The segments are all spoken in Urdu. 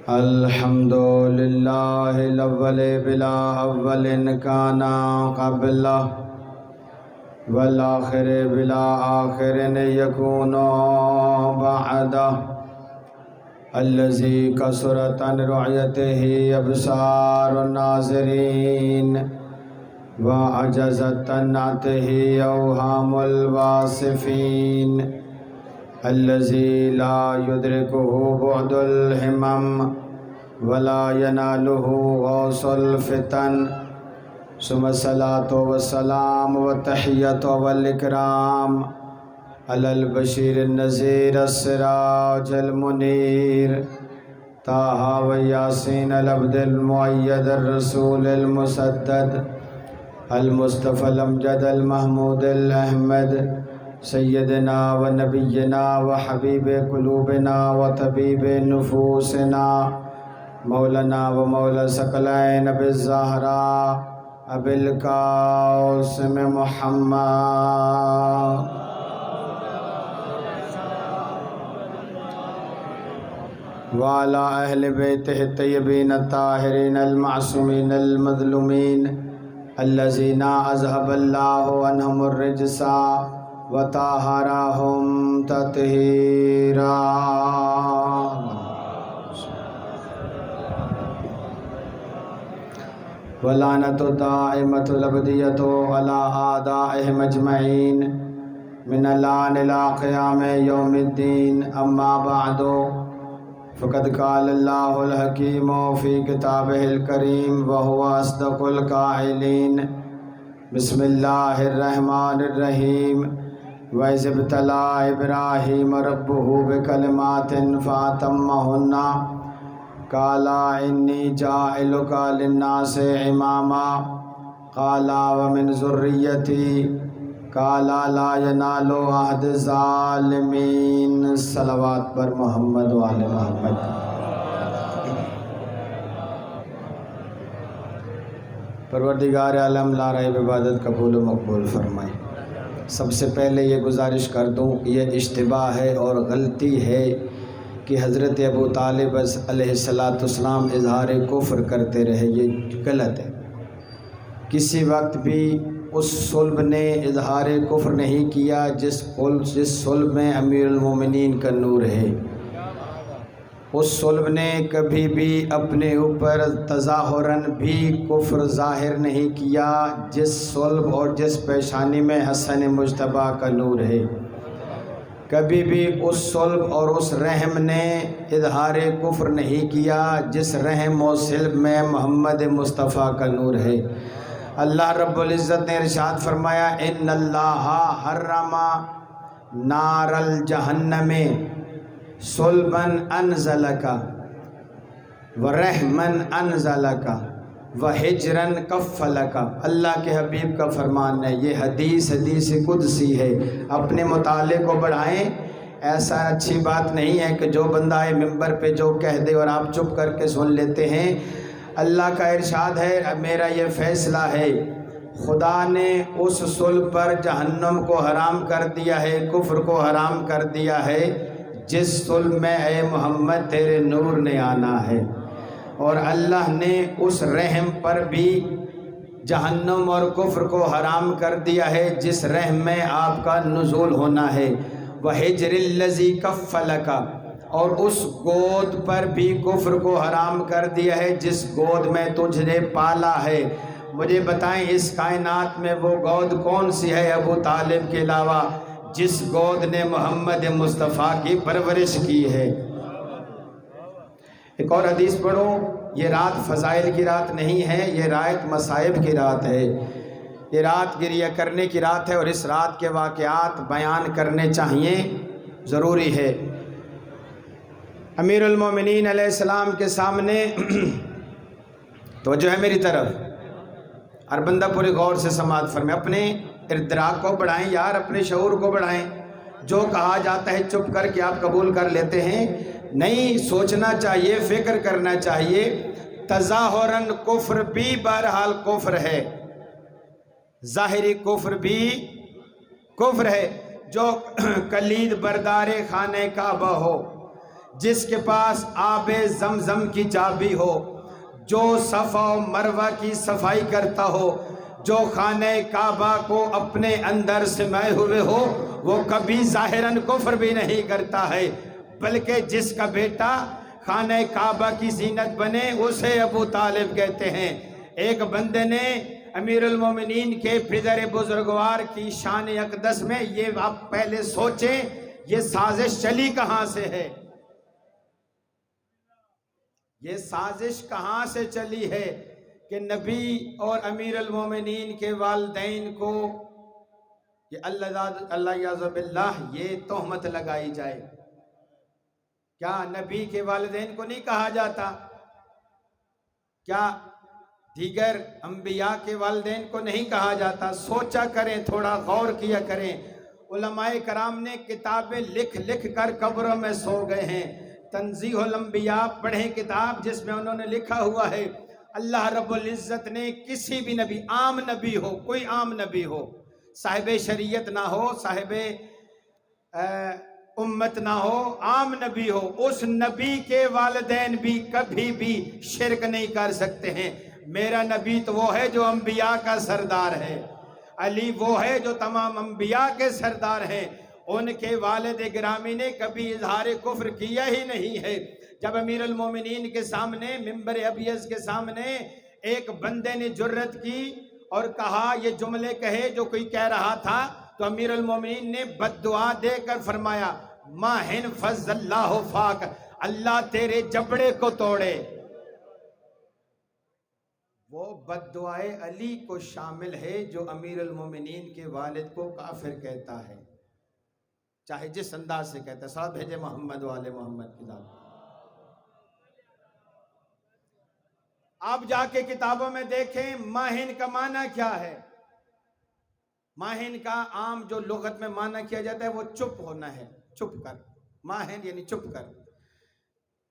الحمد للہ الاول بلا اول کان قبلہ والآخر بلا آخر یکون بعدہ الذی کثرت عن رعیتہ ابصار الناظرین وعجزت عن نعتہ اوہام الواصفین الذي لا يدركه بعد الهمم ولا يناله غوص الفتن ثم الصلاة والسلام والتحية والإكرام على البشير النذير السراج المنير طه وياسين العبد المؤيد الرسول المسدد المصطفى الأمجد المحمود الأحمد سیدنا و نبینا و حبیب قلوبنا و طبیب نفوسنا مولانا و مولا ثقلین بالزہرا ابی القاسم محمد وعلی اہل بیتہ الطیبین الطاہرین المعصومین المظلومین الذین اذهب اللہ عنہم الرجس وطہرہم تطہیرا ولعنۃ دائمۃ الابدیۃ علی اعدائہم اجمعین من الآن الی قیام یوم الدین اما بعد فقد قال اللہ الحکیم فی کتابہ الکریم وہو اصدق القائلین بسم اللہ الرحمن الرحیم وَإِذِ ابْتَلَىٰ إِبْرَاهِيمَ رَبُّهُ بِكَلِمَاتٍ فَأَتَمَّهُنَّ قَالَ إِنِّي جَاعِلُكَ لِلنَّاسِ إِمَامًا قَالَ وَمِنْ ذُرِّيَّتِي قَالَ لَا يَنَالُ عَهْدِ الظَّالِمِينَ صلوات پر محمد و آل محمد۔ پروردگار عالم لا ریب عبادت قبول و مقبول فرمائے۔ سب سے پہلے یہ گزارش کر دوں، یہ اشتباہ ہے اور غلطی ہے کہ حضرت ابو طالب علیہ السلام اظہار کفر کرتے رہے، یہ غلط ہے۔ کسی وقت بھی اس صلب نے اظہار کفر نہیں کیا جس صلب میں امیر المومنین کا نور ہے۔ اس صلب نے کبھی بھی اپنے اوپر تظاہراً بھی کفر ظاہر نہیں کیا جس صلب اور جس پیشانی میں حسن مجتبیٰ کا نور ہے۔ کبھی بھی اس صلب اور اس رحم نے اظہار کفر نہیں کیا جس رحم و صلب میں محمد مصطفیٰ کا نور ہے۔ اللہ رب العزت نے ارشاد فرمایا ان اللہ حرم نار الجہنم صلباً انزلکا ورحماً انزلکا وحجراً کفلکا۔ اللہ کے حبیب کا فرمان ہے، یہ حدیث قدسی ہے۔ اپنے مطالعے کو بڑھائیں، ایسا اچھی بات نہیں ہے کہ جو بندہ ممبر پہ جو کہہ دے اور آپ چپ کر کے سن لیتے ہیں۔ اللہ کا ارشاد ہے، میرا یہ فیصلہ ہے، خدا نے اس صلب پر جہنم کو حرام کر دیا ہے، کفر کو حرام کر دیا ہے جس صلب میں اے محمد تیرے نور نے آنا ہے، اور اللہ نے اس رحم پر بھی جہنم اور کفر کو حرام کر دیا ہے جس رحم میں آپ کا نزول ہونا ہے۔ وَحِجْرِ الَّذِي كَفَّلَكَ، اور اس گود پر بھی کفر کو حرام کر دیا ہے جس گود میں تجھے پالا ہے۔ مجھے بتائیں اس کائنات میں وہ گود کون سی ہے ابو طالب کے علاوہ جس گود نے محمد مصطفیٰ کی پرورش کی ہے؟ ایک اور حدیث پڑھو، یہ رات فضائل کی رات نہیں ہے، یہ رات مصائب کی رات ہے، یہ رات گریہ کرنے کی رات ہے، اور اس رات کے واقعات بیان کرنے چاہیے، ضروری ہے۔ امیر المومنین علیہ السلام کے سامنے توجہ ہے میری طرف، ہر بندہ پوری غور سے سماعت فرمائے، اپنے ادراک کو بڑھائیں یار، اپنے شعور کو بڑھائیں۔ جو کہا جاتا ہے چپ کر کے آپ قبول کر لیتے ہیں، نہیں، سوچنا چاہیے، فکر کرنا چاہیے۔ تظاہراً کفر بھی بہرحال کفر ہے، ظاہری کفر بھی کفر ہے۔ جو کلید بردار خانہ کعبہ ہو، جس کے پاس آب زمزم کی چابی ہو، جو صفا و مروہ کی صفائی کرتا ہو، جو خانہ کعبہ کو اپنے اندر سمائے ہوئے ہو، وہ کبھی ظاہراً کفر بھی نہیں کرتا ہے، بلکہ جس کا بیٹا خانہ کعبہ کی زینت بنے اسے ابو طالب کہتے ہیں۔ ایک بندے نے امیر المومنین کے پدر بزرگوار کی شان اقدس میں، یہ آپ پہلے سوچیں یہ سازش چلی کہاں سے ہے، یہ سازش کہاں سے چلی ہے کہ نبی اور امیر المومنین کے والدین کو یہ اللہ یعذ باللہ یہ تہمت لگائی جائے۔ کیا نبی کے والدین کو نہیں کہا جاتا؟ کیا دیگر انبیاء کے والدین کو نہیں کہا جاتا؟ سوچا کریں، تھوڑا غور کیا کریں۔ علماء کرام نے کتابیں لکھ لکھ کر قبروں میں سو گئے ہیں۔ تنزیہ الانبیاء پڑھیں کتاب، جس میں انہوں نے لکھا ہوا ہے اللہ رب العزت نے کسی بھی نبی، عام نبی ہو، کوئی عام نبی ہو، صاحب شریعت نہ ہو، صاحب امت نہ ہو، عام نبی ہو، اس نبی کے والدین بھی کبھی بھی شرک نہیں کر سکتے ہیں۔ میرا نبی تو وہ ہے جو انبیاء کا سردار ہے، علی وہ ہے جو تمام انبیاء کے سردار ہیں، ان کے والد گرامی نے کبھی اظہار کفر کیا ہی نہیں ہے۔ جب امیر المومنین کے سامنے، منبر ابیض کے سامنے ایک بندے نے جرت کی اور کہا، یہ جملے کہے جو کوئی کہہ رہا تھا، تو امیر المومنین نے بد دعا دے کر فرمایا، ماہن فض اللہ فاک، اللہ تیرے جبڑے کو توڑے۔ وہ بد دعائے علی کو شامل ہے جو امیر المومنین کے والد کو کافر کہتا ہے، چاہے جس انداز سے کہتا ہے۔ صاحب بھیجے محمد والے محمد کی ذات۔ آپ جا کے کتابوں میں دیکھیں ماہن کا معنی کیا ہے۔ ماہن کا عام جو لغت میں معنی کیا جاتا ہے وہ چپ ہونا ہے، چپ کر، ماہن یعنی چپ کر۔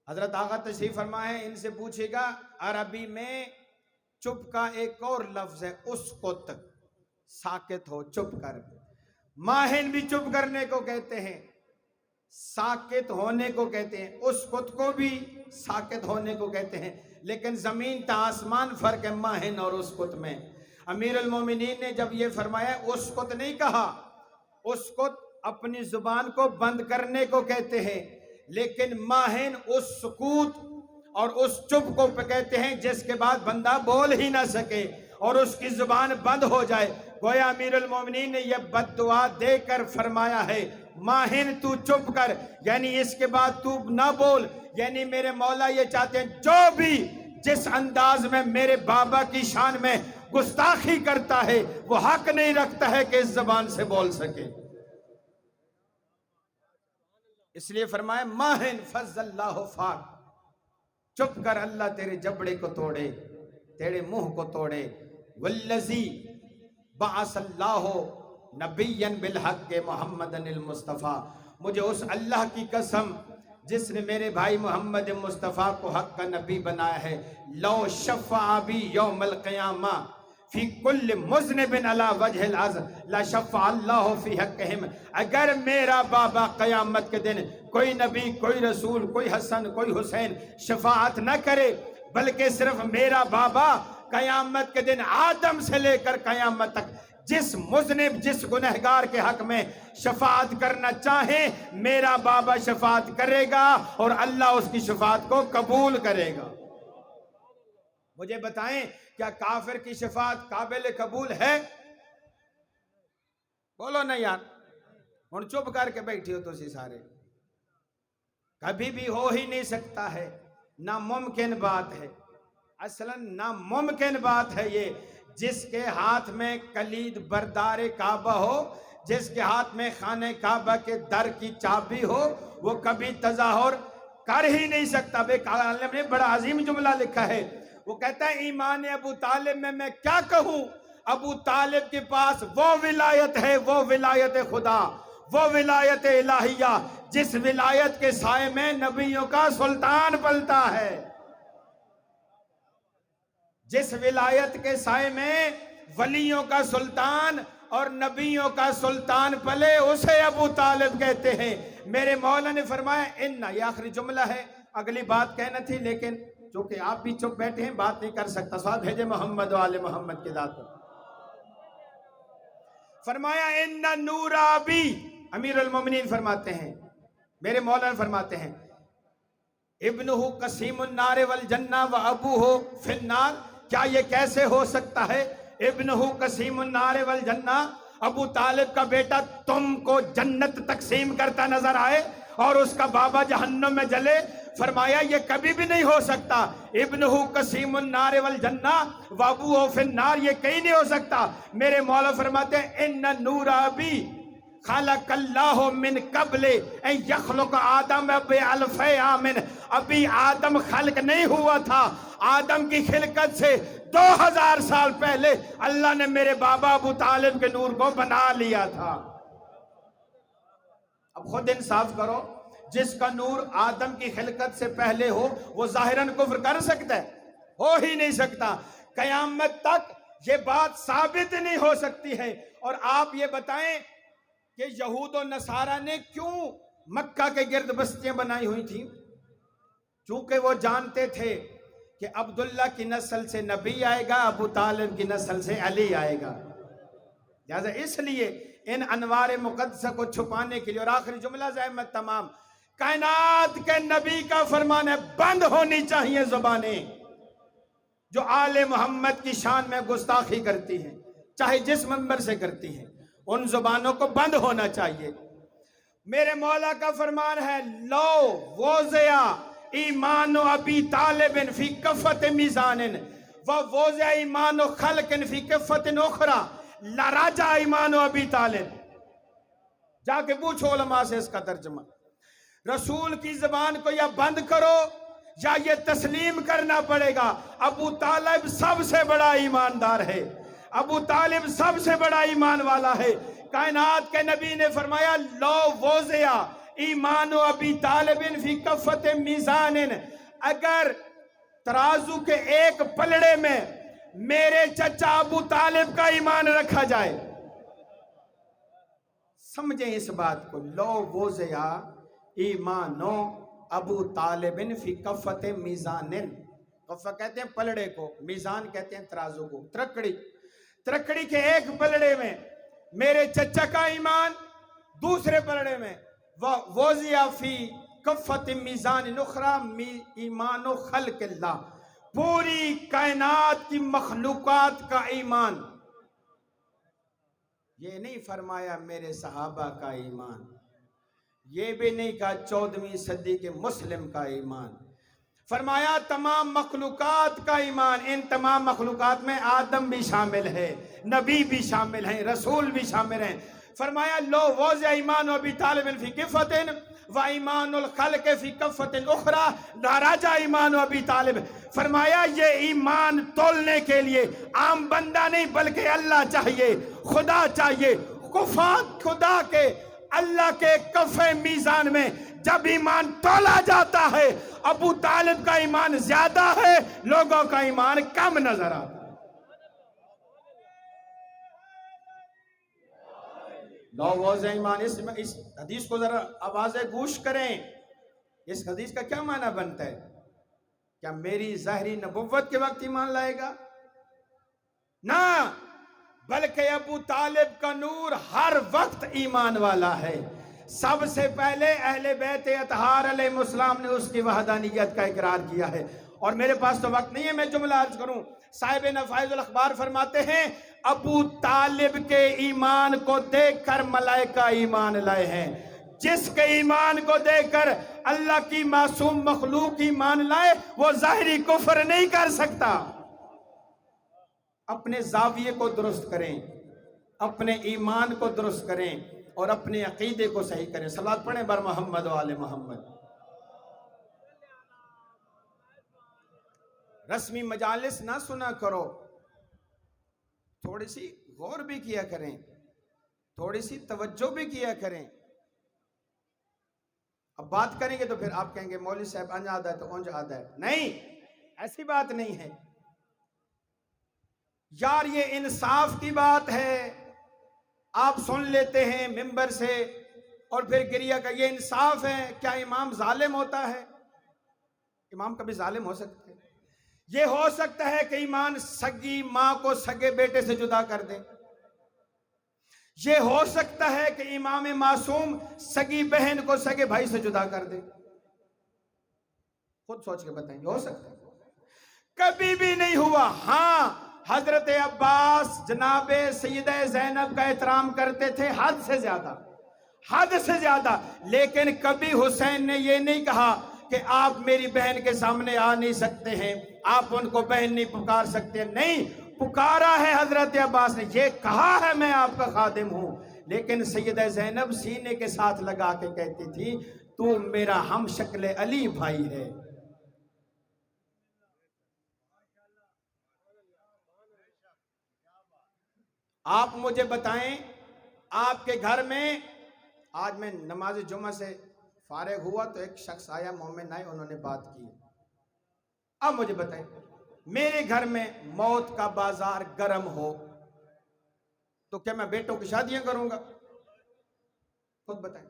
حضرت آقا تشریف فرما ہے، ان سے پوچھے گا عربی میں چپ کا ایک اور لفظ ہے اسکت، ساکت ہو، چپ کر۔ ماہن بھی چپ کرنے کو کہتے ہیں، ساکت ہونے کو کہتے ہیں، اسکت کو بھی ساکت ہونے کو کہتے ہیں، لیکن زمین تا آسمان فرق ہے ماہن اور اسکت میں۔ امیر المومنین نے جب یہ فرمایا، اسکت نہیں کہا، اسکت اپنی زبان کو بند کرنے کو کہتے ہیں، لیکن ماہن اس سکوت اور اس چپ کو کہتے ہیں جس کے بعد بندہ بول ہی نہ سکے اور اس کی زبان بند ہو جائے۔ گویا امیر المومنین نے یہ بد دعا دے کر فرمایا ہے، ماہن تو چپ کر، یعنی اس کے بعد تو نہ بول، یعنی میرے مولا یہ چاہتے ہیں جو بھی جس انداز میں میرے بابا کی شان میں گستاخی کرتا ہے وہ حق نہیں رکھتا ہے کہ اس زبان سے بول سکے۔ اس لیے فرمایا ماہن فض اللہ فاک، چپ کر، اللہ تیرے جبڑے کو توڑے، تیرے منہ کو توڑے۔ والذی بعث اللہ نبیا بالحق محمد المصطفیٰ، مجھے اس اللہ کی قسم جس نے میرے بھائی محمد مصطفیٰ کو حق کا نبی بنایا ہے، لو شفع بی یوم القیامہ فی کل مذنب علی وجہ الارض لشفع اللہ فی حقہم، اگر میرا بابا قیامت کے دن کوئی نبی، کوئی رسول، کوئی حسن، کوئی حسین شفاعت نہ کرے، بلکہ صرف میرا بابا قیامت کے دن آدم سے لے کر قیامت تک جس مذنب، جس گنہگار کے حق میں شفاعت کرنا چاہے، میرا بابا شفاعت کرے گا اور اللہ اس کی شفاعت کو قبول کرے گا۔ مجھے بتائیں کیا کافر کی شفاعت قابل قبول ہے؟ بولو نا یار، ہن چپ کر کے بیٹھی ہو تو سی سارے، کبھی بھی ہو ہی نہیں سکتا ہے، ناممکن بات ہے، اصلاً ناممکن بات ہے یہ۔ جس کے ہاتھ میں کلید بردار کعبہ ہو، جس کے ہاتھ میں خانہ کعبہ کے در کی چابی ہو، وہ کبھی تظاہر کر ہی نہیں سکتا۔ بے عالم نے بڑا عظیم جملہ لکھا ہے، وہ کہتا ہے ایمان ابو طالب میں کیا کہوں، ابو طالب کے پاس وہ ولایت ہے، وہ ولایت خدا، وہ ولایت الہیہ جس ولایت کے سائے میں نبیوں کا سلطان پلتا ہے، جس ولایت کے سائے میں ولیوں کا سلطان اور نبیوں کا سلطان پلے اسے ابو طالب کہتے ہیں۔ میرے مولا نے فرمایا انہ، یہ آخری جملہ ہے، اگلی بات کہنا تھی لیکن چونکہ آپ بھی چپ بیٹھے ہیں بات نہیں کر سکتا، سوال بھیجے محمد و آل محمد کی ذات پر۔ فرمایا ان نور ابی، امیر المومنین فرماتے ہیں، میرے مولانا فرماتے ہیں ابنہ قسیم النار والجنہ و ابوہ فی النار، کیا یہ کیسے ہو سکتا ہے؟ ابنہ قسیم النار والجنہ، ابو طالب کا بیٹا تم کو جنت تقسیم کرتا نظر آئے اور اس کا بابا جہنم میں جلے؟ فرمایا یہ کبھی بھی نہیں ہو سکتا۔ ابنہ قسیم النار والجنہ و ابوہ فی النار، یہ کہیں نہیں ہو سکتا۔ میرے مولا فرماتے ہیں ان نور ابی خلق اللہ من قبل ان یخلق آدم بألف عام، ابھی آدم خلق نہیں ہوا تھا، آدم کی خلقت سے 2000 سال پہلے اللہ نے میرے بابا ابو طالب کے نور کو بنا لیا تھا۔ اب خود انصاف کرو، جس کا نور آدم کی خلقت سے پہلے ہو وہ ظاہراً کفر کر سکتا ہے؟ ہو ہی نہیں سکتا۔ قیامت تک یہ بات ثابت نہیں ہو سکتی ہے۔ اور آپ یہ بتائیں کہ یہود و نصارہ نے کیوں مکہ کے گرد بستیاں بنائی ہوئی تھیں؟ چونکہ وہ جانتے تھے کہ عبداللہ کی نسل سے نبی آئے گا، ابو طالب کی نسل سے علی آئے گا، لہذا اس لیے ان انوار مقدسہ کو چھپانے کے لیے۔ اور آخری جملہ زحمت تمام، کائنات کے نبی کا فرمان ہے بند ہونی چاہیے زبانیں جو آل محمد کی شان میں گستاخی کرتی ہیں، چاہے جس منبر سے کرتی ہیں، ان زبانوں کو بند ہونا چاہیے۔ میرے مولا کا فرمان ہے لو وضع ایمان ابی طالب فی کفت میزان و وضع ایمان خلق فی کفت اخرى لراجع ایمان ابی طالب۔ جا کے پوچھو علماء سے اس کا ترجمہ۔ رسول کی زبان کو یا بند کرو یا یہ تسلیم کرنا پڑے گا ابو طالب سب سے بڑا ایماندار ہے، ابو طالب سب سے بڑا ایمان والا ہے۔ کائنات کے نبی نے فرمایا لو وضع ایمان ابی طالب فی کفت میزان، اگر ترازو کے ایک پلڑے میں میرے چچا ابو طالب کا ایمان رکھا جائے، سمجھیں اس بات کو، لو وضع ایمان ابو طالب فی کفت میزان، کفہ کہتے ہیں پلڑے کو، میزان کہتے ہیں ترازو کو، ترکڑی کے ایک پلڑے میں میرے چچا کا ایمان، دوسرے پلڑے میں وضع فی کفت میزان اخری ایمان خلق اللہ، پوری کائنات کی مخلوقات کا ایمان۔ یہ نہیں فرمایا میرے صحابہ کا ایمان، یہ بھی نہیں کہا 14ویں صدی کے مسلم کا ایمان، فرمایا تمام مخلوقات کا ایمان۔ ان تمام مخلوقات میں آدم بھی شامل ہے، نبی بھی شامل ہیں، رسول بھی شامل ہیں۔ فرمایا لو وضع ایمان ابی طالب فی کفت و ایمان الخلق فی کفت اخرى لراجع ایمان ابی طالب۔ فرمایا یہ ایمان تولنے کے لیے عام بندہ نہیں بلکہ اللہ چاہیے، خدا چاہیے۔ کفات خدا کے، اللہ کے کفے میزان میں جب ایمان تولا جاتا ہے ابو طالب کا ایمان زیادہ ہے، لوگوں کا ایمان کم نظر آتا ہے۔ لو وضع ایمان، اس حدیث کو ذرا آواز گوش کریں، اس حدیث کا کیا معنی بنتا ہے؟ کیا میری ظاہری نبوت کے وقت ایمان لائے گا؟ نہ، بلکہ ابو طالب کا نور ہر وقت ایمان والا ہے۔ سب سے پہلے اہل بیت اطہار علیہ السلام نے اس کی وحدانیت کا اقرار کیا ہے۔ اور میرے پاس تو وقت نہیں ہے میں جملہ عرض کروں، صاحب نفائذ الاخبار فرماتے ہیں ابو طالب کے ایمان کو دیکھ کر ملائکہ ایمان لائے ہیں۔ جس کے ایمان کو دیکھ کر اللہ کی معصوم مخلوق ایمان لائے وہ ظاہری کفر نہیں کر سکتا۔ اپنے زاویے کو درست کریں، اپنے ایمان کو درست کریں اور اپنے عقیدے کو صحیح کریں۔ صلوات پڑھیں بر محمد و آل محمد۔ رسمی مجالس نہ سنا کرو، تھوڑی سی غور بھی کیا کریں، تھوڑی سی توجہ بھی کیا کریں۔ اب بات کریں گے تو پھر آپ کہیں گے مولوی صاحب انج آدھا ہے تو اونج آدھا ہے، نہیں، ایسی بات نہیں ہے یار، یہ انصاف کی بات ہے۔ آپ سن لیتے ہیں ممبر سے اور پھر گریہ کا یہ انصاف ہے؟ کیا امام ظالم ہوتا ہے؟ امام کبھی ظالم ہو سکتا ہے؟ یہ ہو سکتا ہے کہ ایمان سگی ماں کو سگے بیٹے سے جدا کر دے؟ یہ ہو سکتا ہے کہ امام معصوم سگی بہن کو سگے بھائی سے جدا کر دے؟ خود سوچ کے بتائیں، یہ ہو سکتا ہے؟ کبھی بھی نہیں ہوا۔ ہاں، حضرت عباس جناب سیدہ زینب کا احترام کرتے تھے حد سے زیادہ، حد سے زیادہ، لیکن کبھی حسین نے یہ نہیں کہا کہ آپ میری بہن کے سامنے آ نہیں سکتے ہیں، آپ ان کو بہن نہیں پکار سکتے۔ نہیں، پکارا ہے حضرت عباس نے، یہ کہا ہے میں آپ کا خادم ہوں، لیکن سیدہ زینب سینے کے ساتھ لگا کے کہتی تھی تو میرا ہم شکل علی بھائی ہے۔ آپ مجھے بتائیں، آپ کے گھر میں، آج میں نماز جمعہ سے فارغ ہوا تو ایک شخص آیا، مومن آئے، انہوں نے بات کی۔ اب مجھے بتائیں، میرے گھر میں موت کا بازار گرم ہو تو کیا میں بیٹوں کی شادیاں کروں گا؟ خود بتائیں۔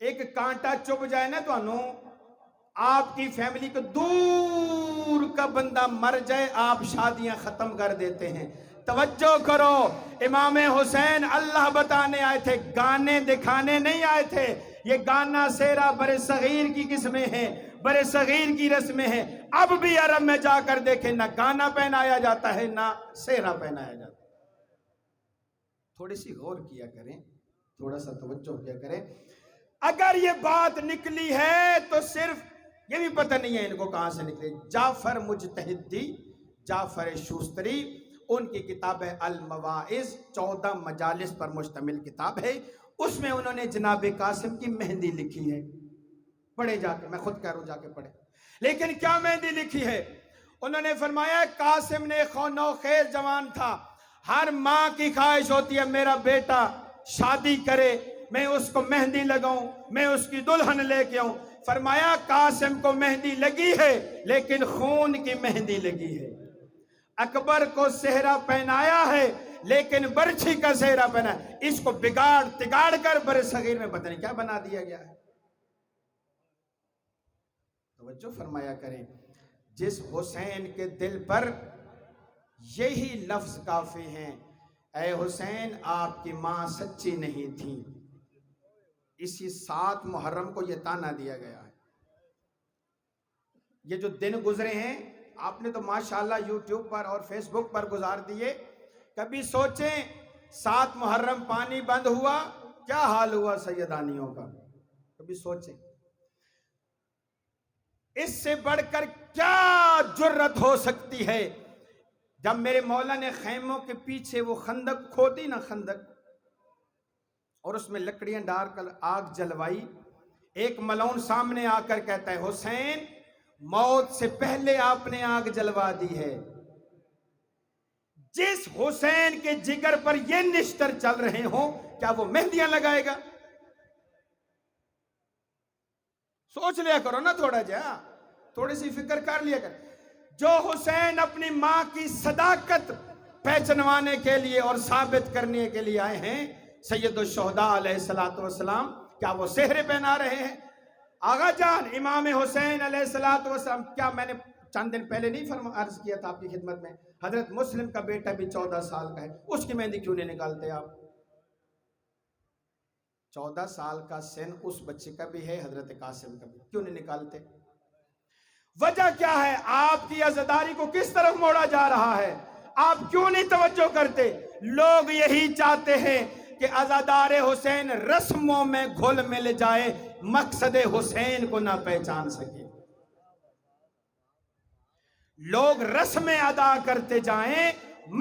ایک کانٹا چبھ جائے نا تو آپ کی فیملی کو دور کا بندہ مر جائے، آپ شادیاں ختم کر دیتے ہیں۔ توجہ کرو، امام حسین اللہ بتانے آئے تھے، گانے دکھانے نہیں آئے تھے۔ یہ گانا سیرا بر صغیر کی قسمیں ہیں، بر صغیر کی رسمیں ہیں۔ اب بھی عرب میں جا کر دیکھیں، نہ گانا پہنایا جاتا ہے نہ سیرا پہنایا جاتا ہے۔ تھوڑی سی غور کیا کریں، تھوڑا سا توجہ کیا کریں۔ اگر یہ بات نکلی ہے تو صرف یہ بھی پتہ نہیں ہے ان کو کہاں سے نکلے۔ جعفر مجتہدی، جعفر شوستری، ان کی کتاب ہے المواعظ، 14 مجالس پر مشتمل کتاب ہے، اس میں انہوں نے جناب قاسم کی مہندی لکھی ہے۔ پڑھے جا کے، میں خود کہہ رہا ہوں جا کے پڑھے۔ لیکن کیا مہندی لکھی ہے؟ انہوں نے فرمایا قاسم نے نوخیز جوان تھا، ہر ماں کی خواہش ہوتی ہے میرا بیٹا شادی کرے، میں اس کو مہندی لگاؤں، میں اس کی دلہن لے کے آؤں۔ فرمایا قاسم کو مہندی لگی ہے لیکن خون کی مہندی لگی ہے۔ اکبر کو صحرا پہنایا ہے لیکن برچھی کا صحرا پہنا ہے۔ اس کو بگاڑ تگاڑ کر بر صغیر میں پتہ نہیں کیا بنا دیا گیا ہے۔ توجہ فرمایا کریں، جس حسین کے دل پر یہی لفظ کافی ہیں، اے حسین آپ کی ماں سچی نہیں تھی، اسی 7 محرم کو یہ تانا دیا گیا ہے۔ یہ جو دن گزرے ہیں، آپ نے تو ماشاءاللہ یوٹیوب پر اور فیس بک پر گزار دیے، کبھی سوچیں 7 محرم پانی بند ہوا، کیا حال ہوا سیدانیوں کا؟ کبھی سوچیں، اس سے بڑھ کر کیا جرت ہو سکتی ہے؟ جب میرے مولا نے خیموں کے پیچھے وہ خندق کھودی نا، خندق، اور اس میں لکڑیاں ڈال کر آگ جلوائی، ایک ملعون سامنے آ کر کہتا ہے حسین موت سے پہلے آپ نے آگ جلوا دی ہے۔ جس حسین کے جگر پر یہ نشتر چل رہے ہوں، کیا وہ مہندیاں لگائے گا؟ سوچ لیا کرو نا تھوڑا جا، تھوڑی سی فکر کر لیا کر۔ جو حسین اپنی ماں کی صداقت پہچنوانے کے لیے اور ثابت کرنے کے لیے آئے ہیں، سید الشہداء علیہ السلام، کیا وہ سہرے پہنا رہے ہیں؟ آغا جان امام حسین علیہ السلام، کیا میں نے چند دن پہلے نہیں عرض کیا تھا آپ کی خدمت میں، حضرت مسلم کا بیٹا بھی 14 سال کا ہے، اس کی مہندی کیوں نہیں نکالتے آپ؟ 14 سال کا سن اس بچے کا بھی ہے، حضرت قاسم کا بھی، کیوں نہیں نکالتے؟ وجہ کیا ہے؟ آپ کی عزاداری کو کس طرف موڑا جا رہا ہے؟ آپ کیوں نہیں توجہ کرتے؟ لوگ یہی چاہتے ہیں کہ عزادار حسین رسموں میں گھل مل جائے، مقصد حسین کو نہ پہچان سکے۔ لوگ رسمیں ادا کرتے جائیں،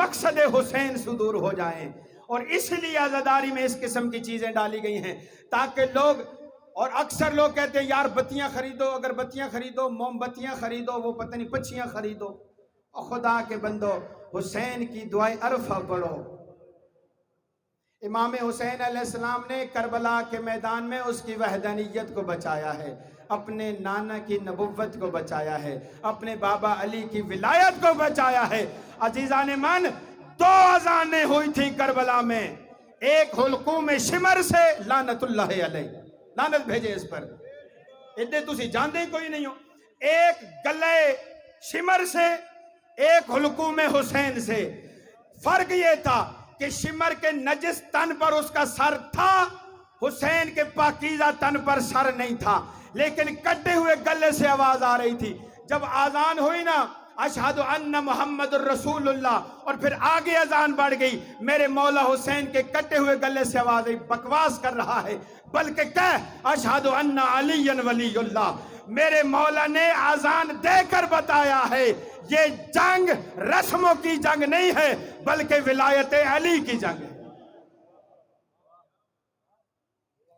مقصد حسین سے دور ہو جائیں، اور اس لیے عزاداری میں اس قسم کی چیزیں ڈالی گئی ہیں تاکہ لوگ، اور اکثر لوگ کہتے ہیں یار بتیاں خریدو، اگر بتیاں خریدو، موم بتیاں خریدو، وہ پتہ نہیں پچیاں خریدو، اور خدا کے بندو حسین کی دعائے عرفہ پڑھو۔ امام حسین علیہ السلام نے کربلا کے میدان میں اس کی وحدانیت کو بچایا ہے، اپنے نانا کی نبوت کو بچایا ہے، اپنے بابا علی کی ولایت کو بچایا ہے۔ عزیزان من، دو اذانیں ہوئی تھی کربلا میں، ایک حلقوم شمر سے، لعنت اللہ علیہ، لعنت بھیجے اس پر، ادھے تسی جاندے کوئی نہیں ہو، ایک گلے شمر سے، ایک حلقوم حسین سے۔ فرق یہ تھا کہ شمر کے نجس تن پر اس کا سر تھا، حسین کے پاکیزہ تن پر سر نہیں تھا، لیکن کٹے ہوئے گلے سے آواز آ رہی تھی۔ جب آذان ہوئی نا، اشہد ان محمد الرسول اللہ، اور پھر آگے اذان بڑھ گئی، میرے مولا حسین کے کٹے ہوئے گلے سے آواز آئی، بکواس کر رہا ہے، بلکہ کہہ اشہد ان علی ولی اللہ۔ میرے مولا نے آذان دے کر بتایا ہے یہ جنگ رسموں کی جنگ نہیں ہے، بلکہ ولایت علی کی جنگ ہے،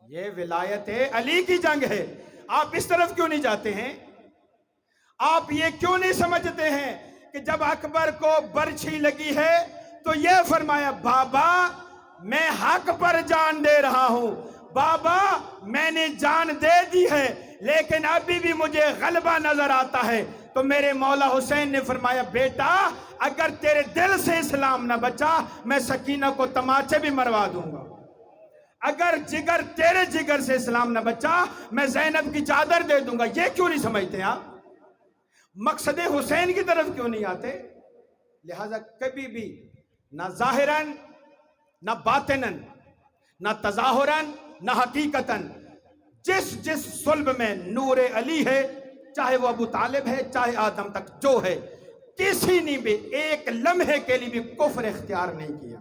یہ ولایت علی کی جنگ ہے۔ آپ اس طرف کیوں نہیں جاتے ہیں؟ آپ یہ کیوں نہیں سمجھتے ہیں کہ جب اکبر کو برچھی لگی ہے تو یہ فرمایا بابا میں حق پر جان دے رہا ہوں، بابا میں نے جان دے دی ہے لیکن ابھی بھی مجھے غلبہ نظر آتا ہے، تو میرے مولا حسین نے فرمایا بیٹا اگر تیرے دل سے اسلام نہ بچا میں سکینہ کو تماچے بھی مروا دوں گا، اگر جگر تیرے جگر سے اسلام نہ بچا میں زینب کی چادر دے دوں گا۔ یہ کیوں نہیں سمجھتے آپ؟ مقصد حسین کی طرف کیوں نہیں آتے؟ لہذا کبھی بھی نہ ظاہراً نہ باطناً نہ تظاہراً نہ حقیقتاً جس صلب میں نور علی ہے، چاہے وہ ابو طالب ہے چاہے آدم تک جو ہے، کسی نے بھی ایک لمحے کے لیے بھی کفر اختیار نہیں کیا۔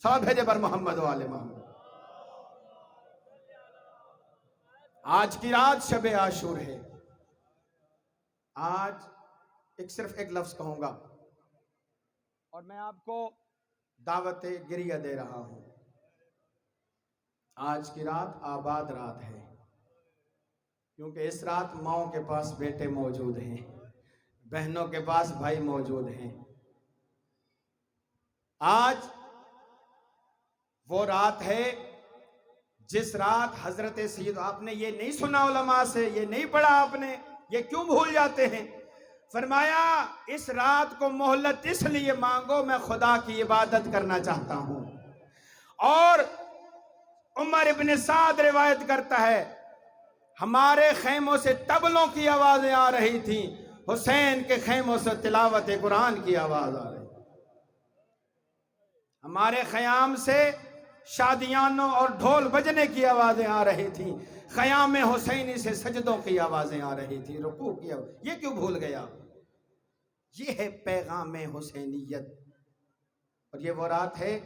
صلوات بھیجے بر محمد و آل محمد۔ آج کی رات شب عاشور ہے، آج صرف ایک لفظ کہوں گا اور میں آپ کو دعوت گریہ دے رہا ہوں۔ آج کی رات آباد رات ہے، کیونکہ اس رات ماؤں کے پاس بیٹے موجود ہیں، بہنوں کے پاس بھائی موجود ہیں۔ آج وہ رات ہے جس رات حضرت سید، آپ نے یہ نہیں سنا علماء سے، یہ نہیں پڑھا آپ نے، یہ کیوں بھول جاتے ہیں؟ فرمایا اس رات کو مہلت اس لیے مانگو میں خدا کی عبادت کرنا چاہتا ہوں۔ اور عمر ابن سعد روایت کرتا ہے ہمارے خیموں سے طبلوں کی آوازیں آ رہی تھیں، حسین کے خیموں سے تلاوت قرآن کی آواز آ رہی، ہمارے خیام سے شادیانوں اور ڈھول بجنے کی آوازیں آ رہی تھیں، خیام حسینی سے سجدوں کی آوازیں آ رہی تھیں، رکوع کی آواز۔ یہ کیوں بھول گیا؟ یہ ہے پیغام حسینیت۔ اور یہ وہ رات ہے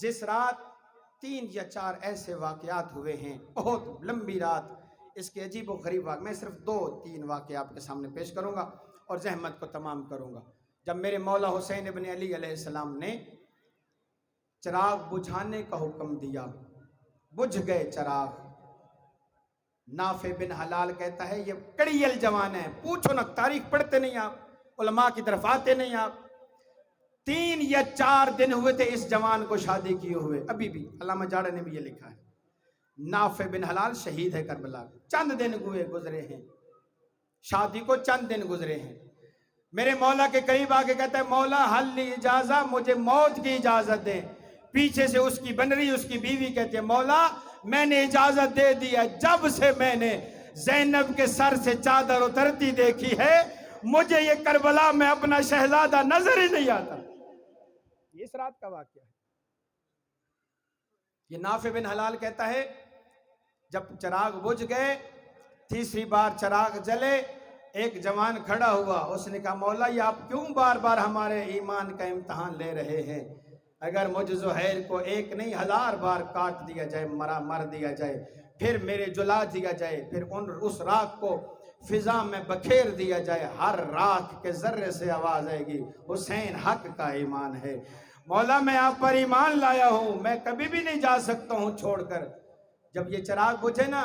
جس رات 3 یا 4 ایسے واقعات ہوئے ہیں، بہت لمبی رات، اس کے عجیب و غریب واقع، میں صرف 2-3 واقعہ آپ کے سامنے پیش کروں گا اور زحمت کو تمام کروں گا۔ جب میرے مولا حسین ابن علی علیہ السلام نے چراغ بجھانے کا حکم دیا، بجھ گئے چراغ۔ نافع بن حلال کہتا ہے یہ کڑیل جوان ہے، پوچھو نہ، تاریخ پڑھتے نہیں آپ، علماء کی طرف آتے نہیں آپ۔ 3 یا 4 دن ہوئے تھے اس جوان کو شادی کیے ہوئے، ابھی بھی علامہ جاڑا نے بھی یہ لکھا ہے۔ نافع بن حلال شہید ہے کربلا، چند دن گزرے ہیں شادی کو، چند دن گزرے ہیں۔ میرے مولا کے قریب آ کے کہتا ہے مولا حل لی اجازہ، مجھے موت کی اجازت دیں۔ پیچھے سے اس کی بنری، اس کی بیوی کہتی ہے مولا میں نے اجازت دے دیا، جب سے میں نے زینب کے سر سے چادر اترتی دیکھی ہے مجھے یہ کربلا میں اپنا شہزادہ نظر ہی نہیں آتا۔ یہ اس رات کا واقعہ ہے۔ یہ نافع بن حلال کہتا ہے جب چراغ بجھ گئے، تیسری بار چراغ جلے، ایک جوان کھڑا ہوا، اس نے کہا مولا یہ آپ کیوں بار بار ہمارے ایمان کا امتحان لے رہے ہیں؟ اگر مجھ زہیر کو 1 نہیں 1000 بار کاٹ دیا جائے، مر دیا جائے، پھر میرے جلا دیا جائے، پھر اس راکھ کو فضا میں بکھیر دیا جائے، ہر راکھ کے ذرے سے آواز آئے گی حسین حق کا ایمان ہے۔ مولا میں آپ پر ایمان لایا ہوں، میں کبھی بھی نہیں جا سکتا ہوں چھوڑ کر۔ جب یہ چراغ بجھے نا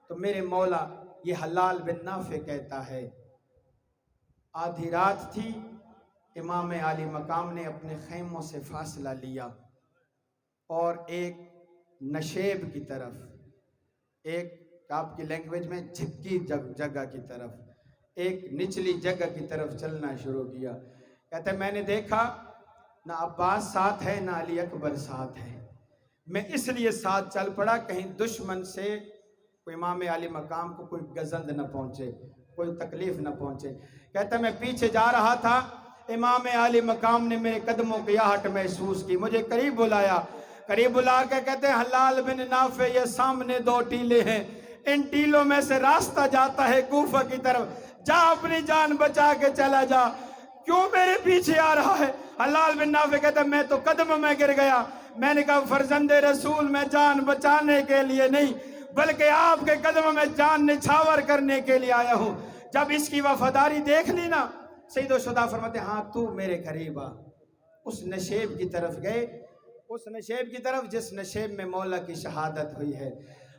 تو میرے مولا، یہ حلال بن نافع کہتا ہے آدھی رات تھی، امام عالی مقام نے اپنے خیموں سے فاصلہ لیا اور ایک نشیب کی طرف، ایک آپ کی لینگویج میں جھکی جگہ کی طرف، ایک نچلی جگہ کی طرف چلنا شروع کیا۔ کہتے ہیں میں نے دیکھا نہ عباس ساتھ ہے نہ علی اکبر ساتھ ہے، میں اس لیے ساتھ چل پڑا کہیں دشمن سے کوئی امام عالی مقام کو کوئی گزند نہ پہنچے، کوئی تکلیف نہ پہنچے۔ کہتا میں پیچھے جا رہا تھا، امام عالی مقام نے میرے قدموں کی آہٹ محسوس کی، مجھے قریب بلایا، قریب بلا کے کہتے ہیں حلال بن نافع یہ سامنے 2 ٹیلے ہیں، ان ٹیلوں میں سے راستہ جاتا ہے کوفہ کی طرف، جا اپنی جان بچا کے چلا جا، کیوں میرے پیچھے آ رہا ہے؟ حلال بن نافع کہتے ہیں میں تو قدموں میں گر گیا، میں نے کہا فرزند رسول میں جان بچانے کے لیے نہیں بلکہ آپ کے قدموں میں جان نچھاور کرنے کے لیے آیا ہوں۔ جب اس کی وفاداری دیکھ لی نا، سید الشہداء فرماتے ہیں ہاں تو میرے قریب آ، اس نشیب کی طرف گئے، اس نشیب کی طرف جس نشیب میں مولا کی شہادت ہوئی ہے۔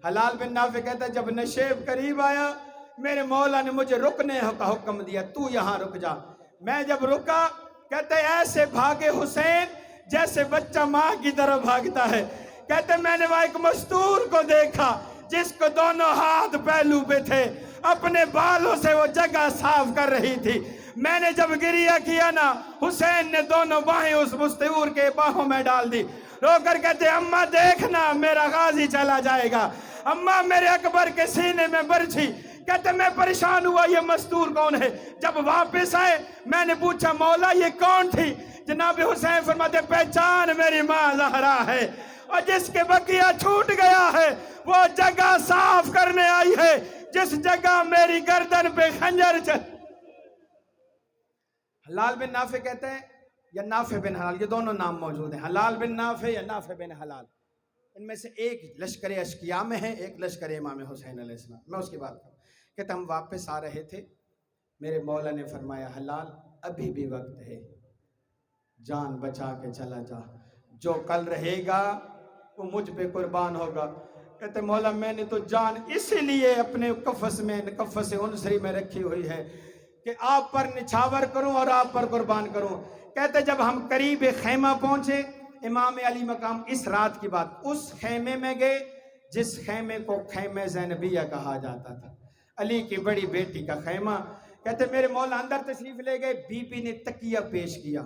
حلال بن نافع کہتا ہے جب نشیب قریب آیا میرے مولا نے مجھے رکنے کا حکم دیا، تو یہاں رک جا۔ میں جب رکا کہتے ہیں ایسے بھاگے حسین جیسے بچہ ماں کی طرف بھاگتا ہے۔ کہتے ہیں میں نے وہاں ایک مستور کو دیکھا جس کو دونوں ہاتھ پہلو پہ تھے، اپنے بالوں سے وہ جگہ صاف کر رہی تھی۔ میں نے جب گریہ کیا نا، حسین نے دونوں باہیں اس مستور کے باہوں میں ڈال دی، رو کر کہتے ہیں اماں دیکھنا میرا غازی چلا جائے گا، اماں میرے اکبر کے سینے میں برچھی۔ کہتے میں پریشان ہوا یہ مستور کون ہے؟ جب واپس آئے میں نے پوچھا مولا یہ کون تھی؟ جناب حسین فرماتے پہچان میری ماں زہرا ہے، اور جس کے بقیہ چھوٹ گیا ہے وہ جگہ صاف کرنے آئی ہے جس جگہ میری گردن پہ خنجر چل۔ حلال بن نافع کہتے ہیں یا نافع بن حلال، یہ دونوں نام موجود ہیں، حلال بن نافع یا نافع بن حلال، ان میں سے ایک لشکر اشقیاء میں ہے، ایک لشکر امام حسین علیہ السلام۔ میں اس کی بات کروں، کہتے ہم واپس آ رہے تھے، میرے مولا نے فرمایا حلال ابھی بھی وقت ہے، جان بچا کے چلا جا، جو کل رہے گا وہ مجھ پہ قربان ہوگا۔ کہتے مولا میں نے تو جان اسی لیے اپنے قفس عنصری میں رکھی ہوئی ہے کہ آپ پر نچھاور کروں اور آپ پر قربان کروں۔ کہتے جب ہم قریب خیمہ پہنچے، امام علی مقام اس رات کی بات، اس خیمے میں گئے جس خیمے کو خیمہ زینبیہ کہا جاتا تھا، علی کی بڑی بیٹی کا خیمہ۔ کہتے میرے مولا اندر تشریف لے گئے، بی بی نے تکیہ پیش کیا،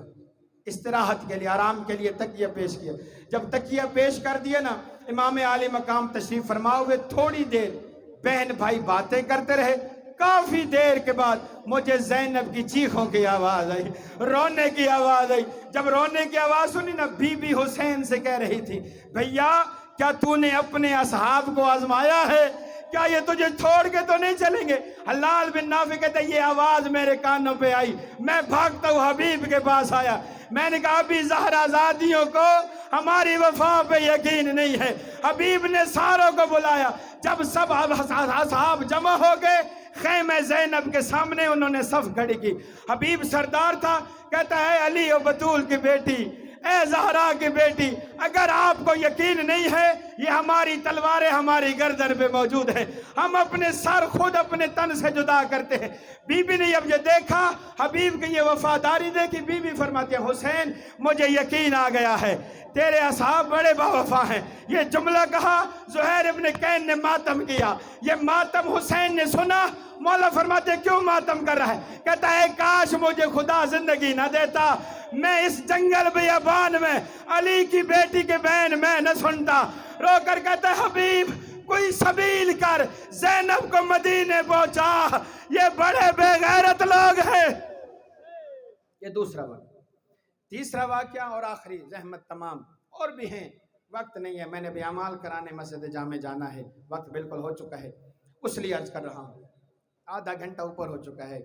استراحت کے لیے آرام کے لیے تکیہ پیش کیا۔ جب تکیہ پیش کر دیا نا، امام علی مقام تشریف فرما ہوئے، تھوڑی دیر بہن بھائی باتیں کرتے رہے، کافی دیر کے بعد مجھے زینب کی چیخوں کی آواز آئی، رونے کی آواز آئی۔ جب رونے کی آواز سنی نا، بی بی حسین سے کہہ رہی تھی بھیا کیا تو نے اپنے اصحاب کو آزمایا ہے؟ کیا یہ تجھے چھوڑ کے تو نہیں چلیں گے؟ حلال بن نافع کہتے یہ آواز میرے کانوں پہ آئی، میں بھاگتا ہوں حبیب کے پاس آیا، میں نے کہا ابھی زہرا زادیوں کو ہماری وفا پہ یقین نہیں ہے۔ حبیب نے ساروں کو بلایا، جب سب اصحاب جمع ہو گئے خیمہ زینب کے سامنے انہوں نے صف کھڑی کی۔ حبیب سردار تھا، کہتا ہے علی و بطول کی بیٹی، اے زہرا کی بیٹی، اگر آپ کو یقین نہیں ہے یہ ہماری تلواریں ہماری گردن پہ موجود ہیں، ہم اپنے سر خود اپنے تن سے جدا کرتے ہیں۔ بی بی نے اب یہ دیکھا، حبیب کی یہ وفاداری دیکھی، بی بی فرماتی ہے حسین مجھے یقین آ گیا ہے تیرے اصحاب بڑے باوفا ہیں۔ یہ جملہ کہا، زہیر ابن کین نے ماتم کیا، یہ ماتم حسین نے سنا۔ مولا فرماتے کیوں ماتم کر رہا ہے؟ کہتا ہے کاش مجھے خدا زندگی نہ دیتا، میں اس جنگل بیابان میں علی کی بیٹی کے بین میں نہ سنتا۔ رو کر کہتا ہے حبیب کوئی سبیل کر، زینب کو مدینے پہنچا، یہ بڑے بے غیرت لوگ ہیں۔ یہ دوسرا واقعہ۔ تیسرا واقعہ اور آخری، زحمت تمام اور بھی ہیں، وقت نہیں ہے، میں نے بھی اعمال کرانے مسجد جامع جانا ہے، وقت بالکل ہو چکا ہے، اس لیے عرض کر رہا ہوں، آدھا گھنٹہ اوپر ہو چکا ہے۔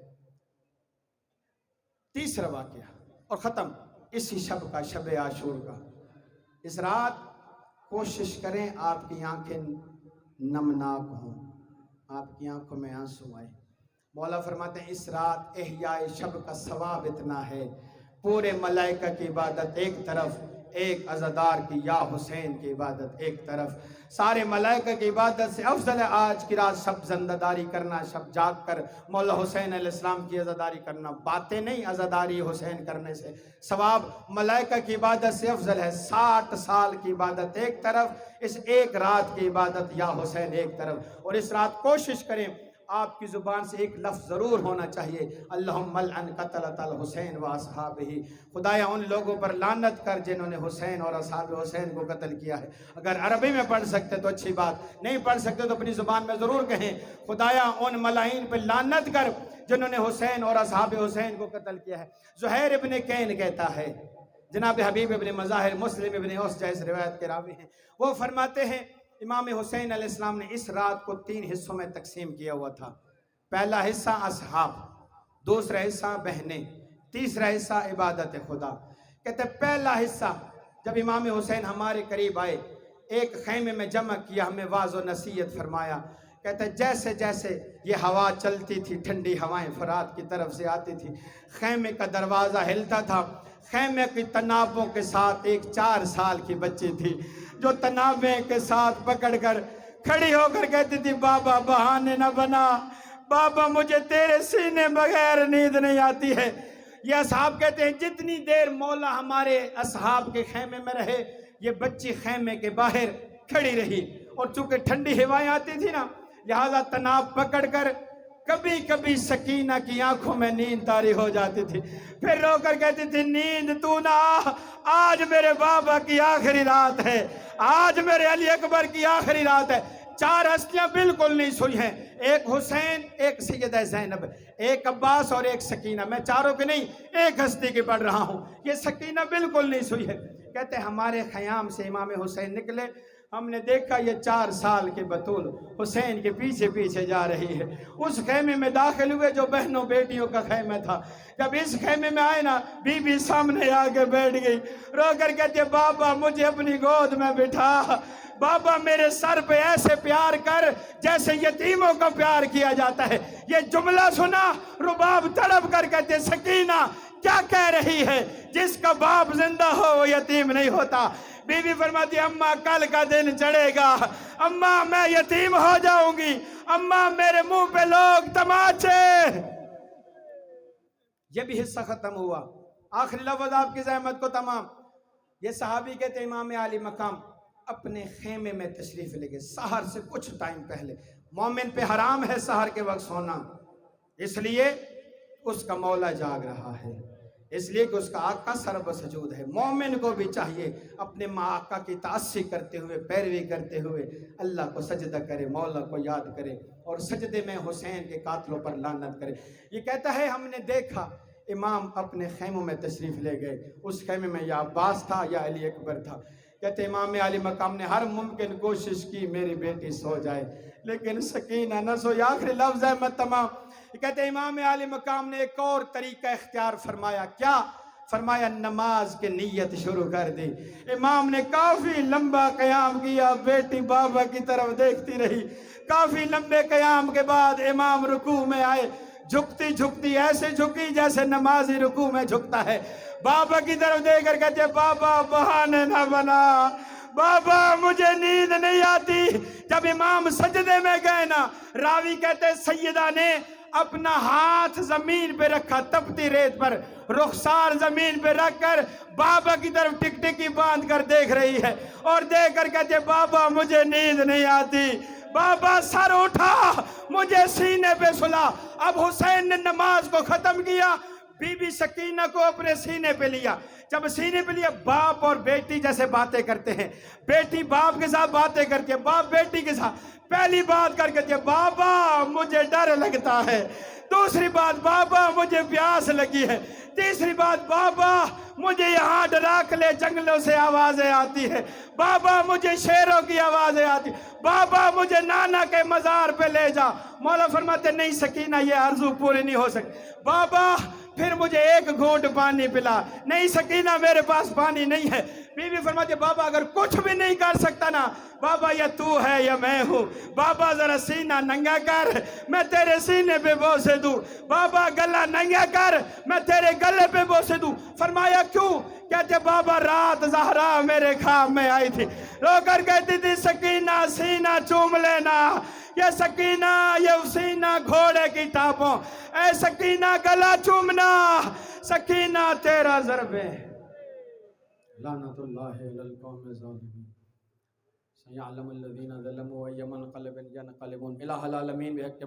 تیسرا واقعہ اور ختم، اسی شب کا، شب عاشور کا۔ اس رات کوشش کریں آپ کی آنکھیں نمناک ہوں، آپ کی آنکھوں میں آنسو آئے۔ مولا فرماتے ہیں اس رات احیاء شب کا ثواب اتنا ہے، پورے ملائکہ کی عبادت ایک طرف، ایک عزادار کی یا حسین کی عبادت ایک طرف، سارے ملائکہ کی عبادت سے افضل ہے آج کی رات سب زندہ شب شب جاگ کر مولا حسین علیہ السلام کی عزاداری کرنا، باتیں نہیں، عزاداری حسین کرنے سے ثواب ملائکہ کی عبادت سے افضل ہے۔ 60 سال کی عبادت ایک طرف، اس ایک رات کی عبادت یا حسین ایک طرف۔ اور اس رات کوشش کریں آپ کی زبان سے ایک لفظ ضرور ہونا چاہیے، اللہم ملعن قتلۃ الحسین و اصحابہ، خدایا ان لوگوں پر لعنت کر جنہوں نے حسین اور اصحاب حسین کو قتل کیا ہے۔ اگر عربی میں پڑھ سکتے تو اچھی بات، نہیں پڑھ سکتے تو اپنی زبان میں ضرور کہیں، خدایا ان ملائین پہ لعنت کر جنہوں نے حسین اور اصحاب حسین کو قتل کیا ہے۔ زہیر ابن کین کہتا ہے، جناب حبیب ابن مظاہر مسلم ابن اوسجہ اس روایت کے راوی ہیں، وہ فرماتے ہیں امام حسین علیہ السلام نے اس رات کو 3 حصوں میں تقسیم کیا ہوا تھا۔ پہلا حصہ اصحاب، دوسرا حصہ بہنیں، تیسرا حصہ عبادت خدا۔ کہتے ہیں پہلا حصہ جب امام حسین ہمارے قریب آئے، ایک خیمے میں جمع کیا، ہمیں واعظ و نصیحت فرمایا۔ کہتے ہیں جیسے جیسے یہ ہوا چلتی تھی، ٹھنڈی ہوائیں فرات کی طرف سے آتی تھی، خیمے کا دروازہ ہلتا تھا۔ خیمے کی تنابوں کے ساتھ ایک 4 سال کی بچی تھی جو تنابیں کے ساتھ پکڑ کر کھڑی ہو کر کہتی تھی، بابا بہانے نہ بنا، بابا مجھے تیرے سینے بغیر نیند نہیں آتی ہے۔ یہ اصحاب کہتے ہیں جتنی دیر مولا ہمارے اصحاب کے خیمے میں رہے، یہ بچی خیمے کے باہر کھڑی رہی، اور چونکہ ٹھنڈی ہوائیں آتی تھی نا، لہذا تناب پکڑ کر کبھی کبھی سکینہ کی آنکھوں میں نیند طاری ہو جاتی تھی، پھر رو کر کہتی تھی، نیند تو نہ آج میرے بابا کی آخری رات ہے، آج میرے علی اکبر کی آخری رات ہے۔ 4 ہستیاں بالکل نہیں سوئی ہیں، ایک حسین، ایک سیدہ زینب، ایک عباس اور ایک سکینہ۔ میں چاروں کے نہیں، ایک ہستی کی پڑھ رہا ہوں، یہ سکینہ بالکل نہیں سوئی ہے۔ کہتے ہیں ہمارے خیام سے امام حسین نکلے، ہم نے دیکھا یہ 4 سال کے بطول حسین کے پیچھے پیچھے جا رہی ہے۔ اس خیمے میں داخل ہوئے جو بہنوں بیٹیوں کا خیمہ تھا، جب اس خیمے میں آئے نا، بی بی سامنے آگے بیٹھ گئی، رو کر کہتے بابا مجھے اپنی گود میں بٹھا، بابا میرے سر پہ ایسے پیار کر جیسے یتیموں کا پیار کیا جاتا ہے۔ یہ جملہ سنا، رباب تڑپ کر کہتے سکینہ کیا کہہ رہی ہے، جس کا باپ زندہ ہو وہ یتیم نہیں ہوتا۔ بی بی فرماتی اماں کل کا دن چڑھے گا، اماں میں یتیم ہو جاؤں گی، اماں میرے منہ پہ لوگ تماچے۔ یہ بھی حصہ ختم ہوا، آخری لفظ آپ کی زحمت کو تمام۔ یہ صحابی کہتے ہیں امام عالی مقام اپنے خیمے میں تشریف لے گئے سحر سے کچھ ٹائم پہلے۔ مومن پہ حرام ہے سحر کے وقت سونا، اس لیے اس کا مولا جاگ رہا ہے، اس لیے کہ اس کا آقا سرب سجود ہے۔ مومن کو بھی چاہیے اپنے ماں آقا کی تعصی کرتے ہوئے، پیروی کرتے ہوئے اللہ کو سجدہ کرے، مولا کو یاد کرے، اور سجدے میں حسین کے قاتلوں پر لعنت کرے۔ یہ کہتا ہے ہم نے دیکھا امام اپنے خیموں میں تشریف لے گئے، اس خیمے میں یا عباس تھا یا علی اکبر تھا۔ کہتے امام علی مقام نے ہر ممکن کوشش کی میری بیٹی سو جائے، لیکن سکینہ نہ سوئی۔ آخری لفظ ہے میں تمام۔ کہتے امام علی مقام نے ایک اور طریقہ اختیار فرمایا، کیا فرمایا؟ نماز کی نیت شروع کر دی۔ امام نے کافی لمبا قیام کیا، بیٹی بابا کی طرف دیکھتی رہی۔ کافی لمبے قیام کے بعد امام رکوع میں آئے، جھکتی جھکتی ایسے جھکی جیسے نمازی رکوع میں جھکتا ہے، بابا کی طرف دیکھ کر کہتے بابا بہانے نہ بنا، بابا مجھے نیند نہیں آتی۔ جب امام سجدے میں گئے نا، راوی کہتے سیدہ نے اپنا ہاتھ زمین پہ رکھا، تپتی ریت پر، رخسار زمین پہ رکھ کر بابا کی طرف ٹک ٹکی باندھ کر دیکھ رہی ہے، اور دیکھ کر کہتے بابا مجھے نیند نہیں آتی، بابا سر اٹھا مجھے سینے پہ سلا۔ اب حسین نے نماز کو ختم کیا، بی بی سکینہ کو اپنے سینے پہ لیا۔ جب سینے پہ لیا، باپ اور بیٹی جیسے باتیں کرتے ہیں، بیٹی باپ کے ساتھ باتیں کرتی ہے، باپ بیٹی کے ساتھ پہلی بات کر کے بابا مجھے ڈر لگتا ہے، دوسری بات بابا مجھے پیاس لگی ہے، تیسری بات بابا مجھے یہاں ڈراکلے جنگلوں سے آوازیں آتی ہے، بابا مجھے شیروں کی آوازیں آتی، بابا مجھے نانا کے مزار پہ لے جا۔ مولا فرماتے نہیں سکینہ یہ عرضو پوری نہیں ہو سکتی، بابا پھر مجھے ایک گھونٹ پانی پلا۔ نہیں سکینہ میرے پاس پانی نہیں ہے۔ بی بی فرماتی بابا اگر کچھ بھی نہیں کر سکتا نا، بابا یا تو ہے یا میں ہوں، بابا ذرا سینہ ننگا کر میں تیرے سینے پہ بوسے دوں، بابا گلہ ننگا کر میں تیرے گلے پہ بوسے دوں۔ فرمایا کیوں؟ کہتے بابا رات زہرا میرے خواب میں آئی تھی، رو کر کہتی تھی سکینہ سینہ چوم لینا، یہ سکینہ یہ سینہ گھوڑے کی ٹاپوں، اے سکینہ گلا چومنا، سکینہ تیرا ضرب ہے۔ لعنت اللہ علی القوم الظالمین، سیعلم الذین ظلموا ای منقلب ینقلبون۔ الہ العالمین بحق